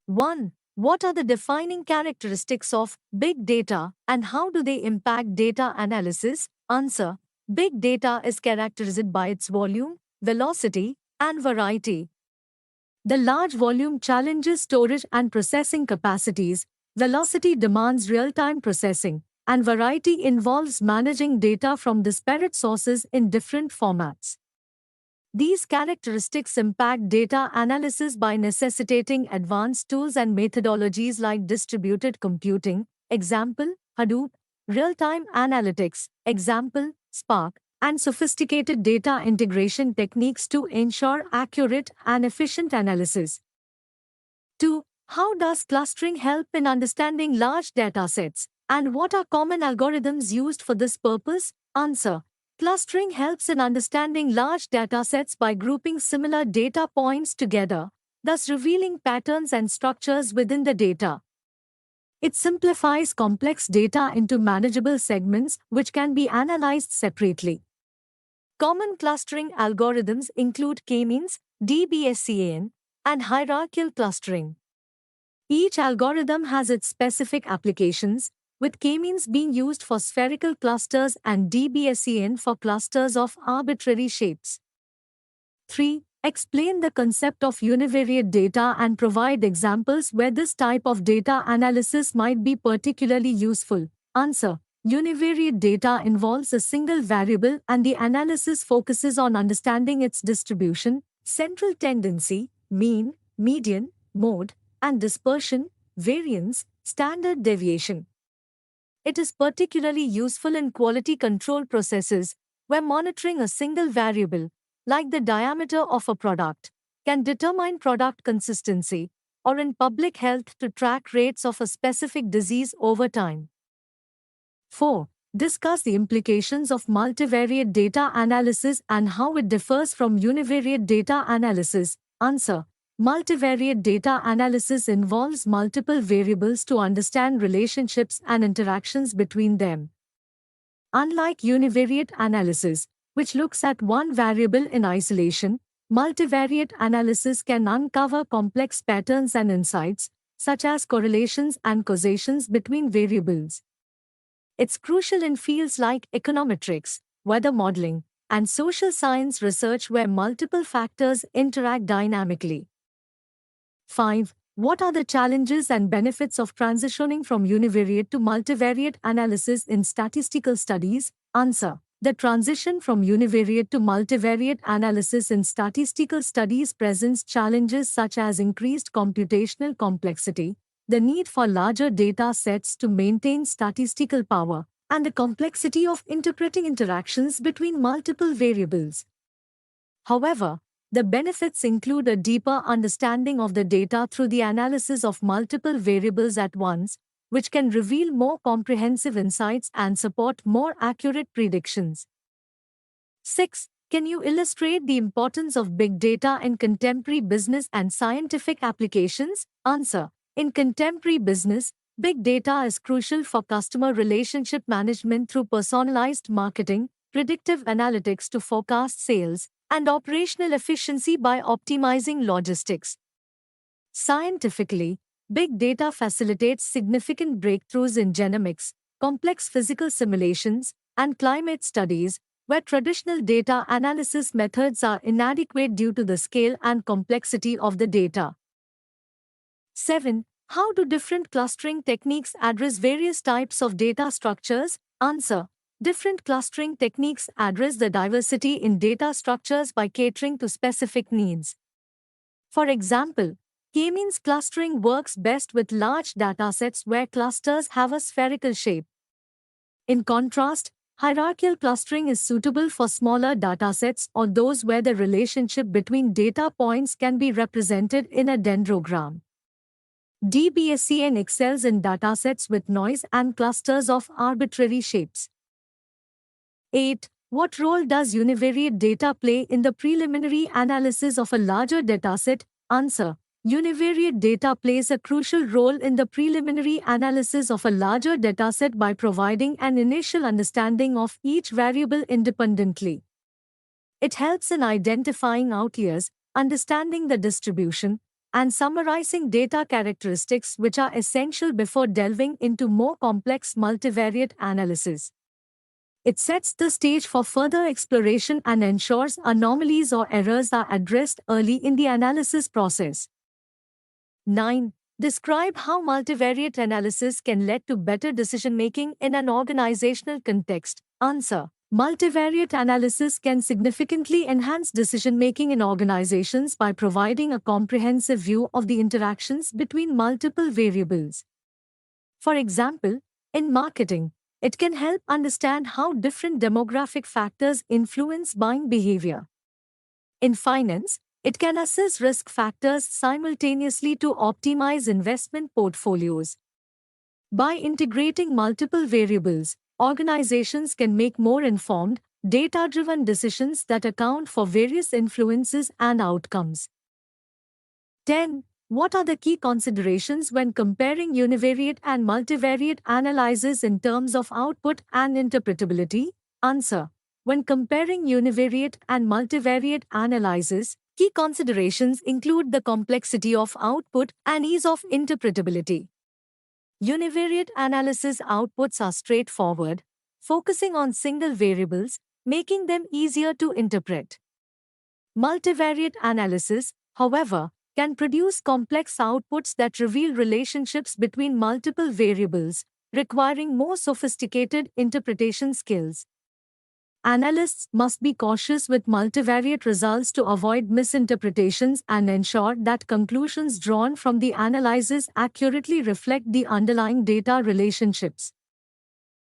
1. What are the defining characteristics of big data and how do they impact data analysis? Answer. Big data is characterized by its volume, velocity, and variety. The large volume challenges storage and processing capacities, velocity demands real-time processing, and variety involves managing data from disparate sources in different formats. These characteristics impact data analysis by necessitating advanced tools and methodologies like distributed computing, example, Hadoop, real-time analytics, example, Spark, and sophisticated data integration techniques to ensure accurate and efficient analysis. 2. How does clustering help in understanding large datasets, and what are common algorithms used for this purpose? Answer. Clustering helps in understanding large datasets by grouping similar data points together, thus revealing patterns and structures within the data. It simplifies complex data into manageable segments which can be analyzed separately. Common clustering algorithms include k-means, DBSCAN, and hierarchical clustering. Each algorithm has its specific applications, with k-means being used for spherical clusters and DBSCAN for clusters of arbitrary shapes. 3. Explain the concept of univariate data and provide examples where this type of data analysis might be particularly useful. Answer. Univariate data involves a single variable and the analysis focuses on understanding its distribution, central tendency, mean, median, mode, and dispersion, variance, standard deviation. It is particularly useful in quality control processes where monitoring a single variable, like the diameter of a product, can determine product consistency, or in public health to track rates of a specific disease over time. 4. Discuss the implications of multivariate data analysis and how it differs from univariate data analysis. Answer. Multivariate data analysis involves multiple variables to understand relationships and interactions between them. Unlike univariate analysis, which looks at one variable in isolation, multivariate analysis can uncover complex patterns and insights, such as correlations and causations between variables. It's crucial in fields like econometrics, weather modeling, and social science research where multiple factors interact dynamically. 5. What are the challenges and benefits of transitioning from univariate to multivariate analysis in statistical studies? Answer. The transition from univariate to multivariate analysis in statistical studies presents challenges such as increased computational complexity, the need for larger data sets to maintain statistical power, and the complexity of interpreting interactions between multiple variables. However, the benefits include a deeper understanding of the data through the analysis of multiple variables at once, which can reveal more comprehensive insights and support more accurate predictions. 6. Can you illustrate the importance of big data in contemporary business and scientific applications? Answer. In contemporary business, big data is crucial for customer relationship management through personalized marketing, predictive analytics to forecast sales, and operational efficiency by optimizing logistics. Scientifically, big data facilitates significant breakthroughs in genomics, complex physical simulations, and climate studies, where traditional data analysis methods are inadequate due to the scale and complexity of the data. 7. How do different clustering techniques address various types of data structures? Answer. Different clustering techniques address the diversity in data structures by catering to specific needs. For example, k-means clustering works best with large datasets where clusters have a spherical shape. In contrast, hierarchical clustering is suitable for smaller datasets or those where the relationship between data points can be represented in a dendrogram. DBSCAN excels in datasets with noise and clusters of arbitrary shapes. 8. What role does univariate data play in the preliminary analysis of a larger dataset? Answer. Univariate data plays a crucial role in the preliminary analysis of a larger dataset by providing an initial understanding of each variable independently. It helps in identifying outliers, understanding the distribution, and summarizing data characteristics which are essential before delving into more complex multivariate analysis. It sets the stage for further exploration and ensures anomalies or errors are addressed early in the analysis process. 9. Describe how multivariate analysis can lead to better decision-making in an organizational context. Answer. Multivariate analysis can significantly enhance decision-making in organizations by providing a comprehensive view of the interactions between multiple variables. For example, in marketing, it can help understand how different demographic factors influence buying behavior. In finance, it can assess risk factors simultaneously to optimize investment portfolios. By integrating multiple variables, organizations can make more informed, data-driven decisions that account for various influences and outcomes. 10. What are the key considerations when comparing univariate and multivariate analyses in terms of output and interpretability? Answer. When comparing univariate and multivariate analyses, key considerations include the complexity of output and ease of interpretability. Univariate analysis outputs are straightforward, focusing on single variables, making them easier to interpret. Multivariate analysis, however, can produce complex outputs that reveal relationships between multiple variables, requiring more sophisticated interpretation skills. Analysts must be cautious with multivariate results to avoid misinterpretations and ensure that conclusions drawn from the analysis accurately reflect the underlying data relationships.